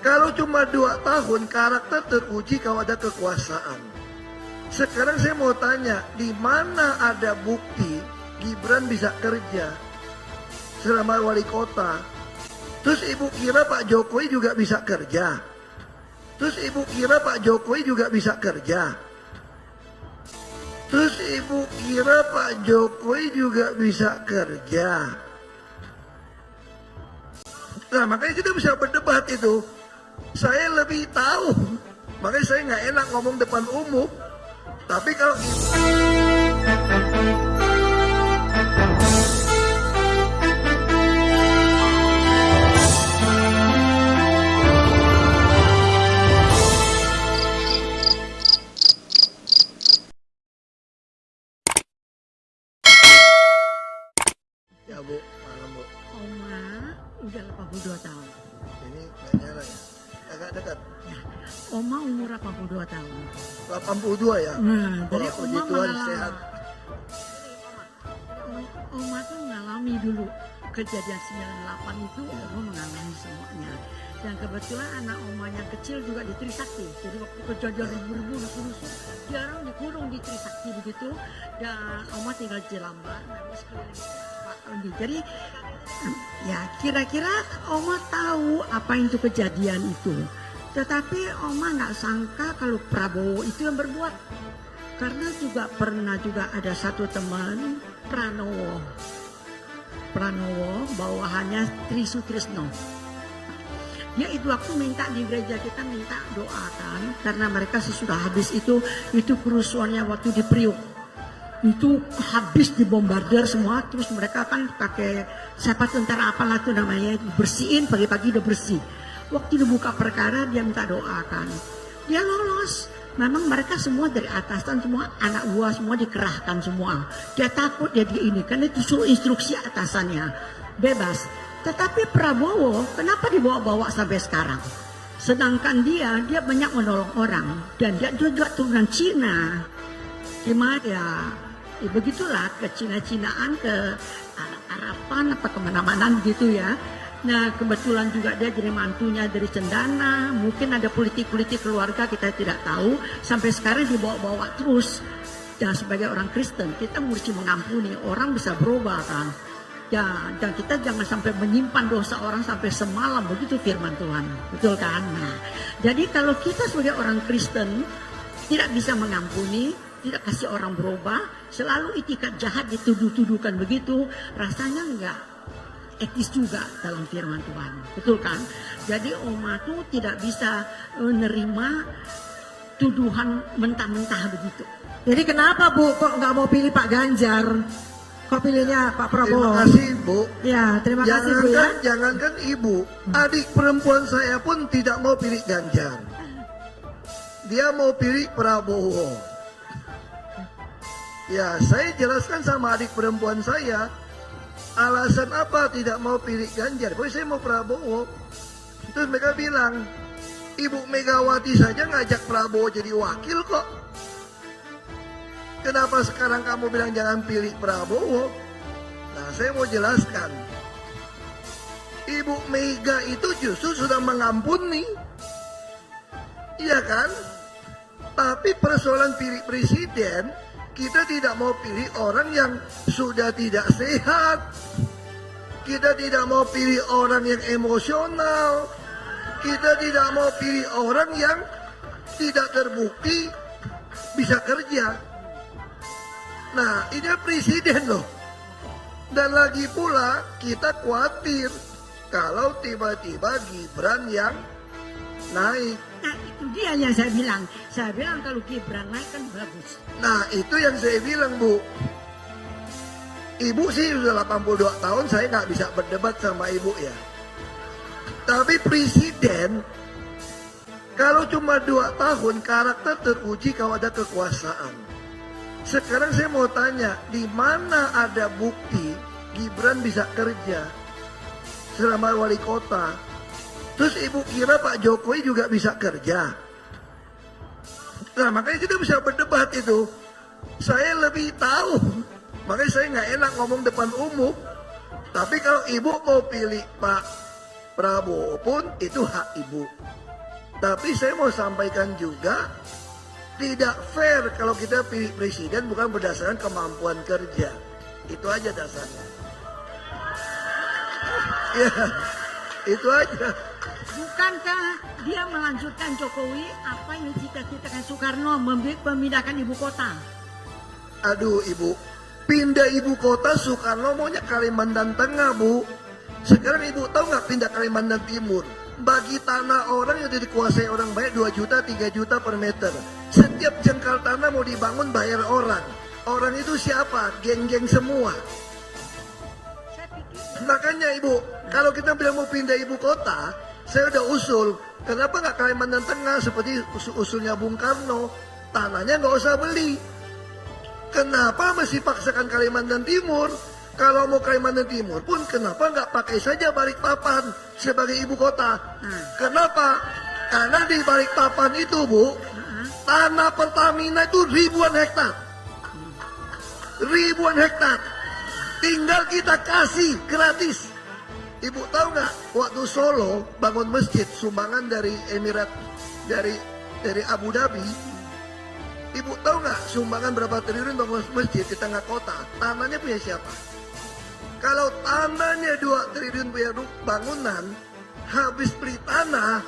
Kalau cuma 2 tahun, karakter teruji kalau ada kekuasaan. Sekarang saya mau tanya, di mana ada bukti Gibran bisa kerja selama wali kota? Terus ibu kira Pak Jokowi juga bisa kerja? Terus ibu kira Pak Jokowi juga bisa kerja? Terus ibu kira Pak Jokowi juga bisa kerja? Nah, makanya kita bisa berdebat itu. Saya lebih tahu, makanya saya nggak enak ngomong depan umum. Tapi kalau ya Bu, malam Bu. Oma udah 82 tahun. Ini nggak nyala ya, agak dekat. Ya. Oma umur 82 tahun. 82 ya. Jadi Wah, puji Oma Tuhan mengalami, sehat. Oma tuh mengalami dulu kejadian 98 itu. Oma mengalami semuanya. Dan kebetulan anak Oma yang kecil juga di Trisakti. Jadi waktu kejadian ribu-ribu rusuh-rusuh, dia orang dikurung di Trisakti begitu. Dan Oma tinggal di Jelambar. Jadi ya kira-kira Oma tahu apa itu kejadian itu. Tetapi Oma nggak sangka kalau Prabowo itu yang berbuat. Karena juga pernah juga ada satu teman Pranowo bawahannya Tri Sutrisno. Dia itu waktu minta di gereja kita minta doakan karena mereka sesudah habis itu kerusuhannya waktu di Priuk. Itu habis dibombardir semua, terus mereka kan pakai siapa tentara apalah itu namanya, bersihin pagi-pagi udah bersih. Waktu dibuka perkara dia minta doakan, dia lolos. Memang mereka semua dari atasan semua anak buah semua dikerahkan semua. Dia takut dia ini karena itu suruh instruksi atasannya bebas. Tetapi Prabowo kenapa dibawa-bawa sampai sekarang? Sedangkan dia banyak menolong orang dan dia juga turunan Cina. Gimana ya? Begitulah ke Cina-Cinaan, ke Arab-Araban apa kemana-mana gitu ya. Nah kebetulan juga dia jadi mantunya dari Cendana. Mungkin ada politik-politik keluarga kita tidak tahu. Sampai sekarang dibawa-bawa terus. Dan sebagai orang Kristen kita mesti mengampuni. Orang bisa berubah kan. Ya, dan kita jangan sampai menyimpan dosa orang sampai semalam. Begitu firman Tuhan. Betul kan? Nah, jadi kalau kita sebagai orang Kristen tidak bisa mengampuni, tidak kasih orang berubah, selalu itikat jahat dituduh-tuduhkan begitu, rasanya enggak etis juga dalam firman Tuhan. Betul kan? Jadi Oma tuh tidak bisa menerima tuduhan mentah-mentah begitu. Jadi kenapa Bu kok nggak mau pilih Pak Ganjar? Kok pilihnya Pak Prabowo? Terima kasih Bu. Ya, terima kasih Bu ya. Jangankan Ibu, adik perempuan saya pun tidak mau pilih Ganjar. Dia mau pilih Prabowo. Ya, saya jelaskan sama adik perempuan saya, alasan apa tidak mau pilih Ganjar. Pokoknya saya mau Prabowo. Terus mereka bilang, Ibu Megawati saja ngajak Prabowo jadi wakil kok. Kenapa sekarang kamu bilang jangan pilih Prabowo? Nah, saya mau jelaskan. Ibu Mega itu justru sudah mengampuni. Iya kan? Tapi persoalan pilih presiden, kita tidak mau pilih orang yang sudah tidak sehat. Kita tidak mau pilih orang yang emosional. Kita tidak mau pilih orang yang tidak terbukti bisa kerja. Nah, ini presiden loh. Dan lagi pula kita khawatir kalau tiba-tiba Gibran yang naik. Nah itu dia yang saya bilang. Saya bilang kalau Gibran naik kan bagus. Nah itu yang saya bilang Bu. Ibu sih sudah 82 tahun, saya nggak bisa berdebat sama Ibu ya. Tapi presiden, kalau cuma 2 tahun, karakter teruji kalau ada kekuasaan. Sekarang saya mau tanya, di mana ada bukti Gibran bisa kerja selama wali kota? Terus Ibu kira Pak Jokowi juga bisa kerja? Nah makanya kita bisa berdebat itu. Saya lebih tahu, makanya saya nggak enak ngomong depan umum. Tapi kalau Ibu mau pilih Pak Prabowo pun itu hak ibu. Tapi saya mau sampaikan juga, tidak fair kalau kita pilih presiden bukan berdasarkan kemampuan kerja. Itu aja dasarnya. Ya, itu aja. Bukankah dia melanjutkan Jokowi apa yang dicita-citakan Soekarno, memindahkan ibu kota? Aduh ibu, pindah ibu kota Soekarno maunya Kalimantan Tengah bu. Sekarang ibu tahu nggak pindah Kalimantan Timur? Bagi tanah orang yang dikuasai orang baik 2 juta, 3 juta per meter. Setiap jengkal tanah mau dibangun bayar orang. Orang itu siapa? Geng-geng semua. Makanya ibu, kalau kita bilang mau pindah ibu kota, saya udah usul, kenapa nggak Kalimantan Tengah seperti usulnya Bung Karno, tanahnya nggak usah beli. Kenapa mesti paksakan Kalimantan Timur? Kalau mau Kalimantan Timur pun kenapa nggak pakai saja Balikpapan sebagai ibu kota? Kenapa? Karena di Balikpapan itu bu, tanah Pertamina itu ribuan hektar. Ribuan hektar. Tinggal kita kasih gratis. Ibu tahu nggak waktu Solo bangun masjid sumbangan dari Emirat dari Abu Dhabi. Ibu tahu nggak sumbangan berapa triliun bangun masjid di tengah kota? Tanahnya punya siapa? Kalau tanahnya 2 triliun punya bangunan, habis beli tanah.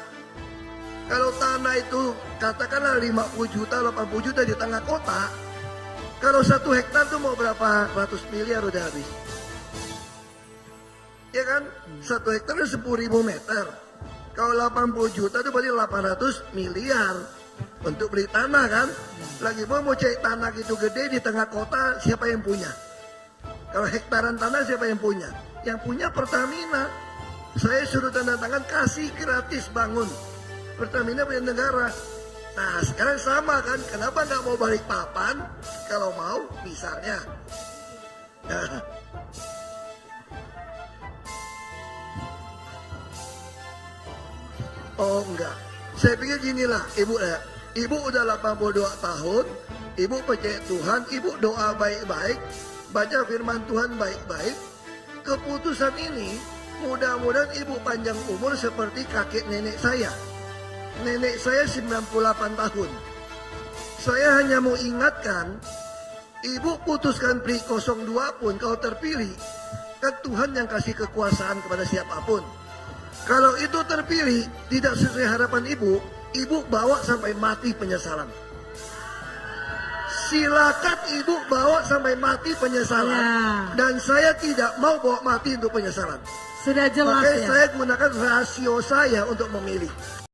Kalau tanah itu katakanlah 50 juta, 80 juta di tengah kota. Kalau 1 hektar tuh mau berapa ratus miliar udah habis. Ya kan? 1 hektar itu 10.000 meter. Kalau 80 juta itu berarti 800 miliar untuk beli tanah kan? Lagi mau cari tanah gitu gede di tengah kota, siapa yang punya? Kalau hektaran tanah siapa yang punya? Yang punya Pertamina. Saya suruh tanda tangan kasih gratis bangun. Pertamina punya negara. Nah sekarang sama kan, kenapa nggak mau Balikpapan? Kalau mau misalnya. Nah. Oh enggak, saya pikir ginilah ibu ya. Ibu udah 82 tahun, ibu percaya Tuhan, ibu doa baik-baik, baca firman Tuhan baik-baik. Keputusan ini mudah-mudahan ibu panjang umur seperti kakek nenek saya. Nenek saya 98 tahun. Saya hanya mau ingatkan, ibu putuskan pilih 02 pun kalau terpilih, kan Tuhan yang kasih kekuasaan kepada siapapun. Kalau itu terpilih tidak sesuai harapan ibu, ibu bawa sampai mati penyesalan. Silakan ibu bawa sampai mati penyesalan. Ya. Dan saya tidak mau bawa mati untuk penyesalan. Sudah jelas Makanya ya. saya menggunakan rasio saya untuk memilih.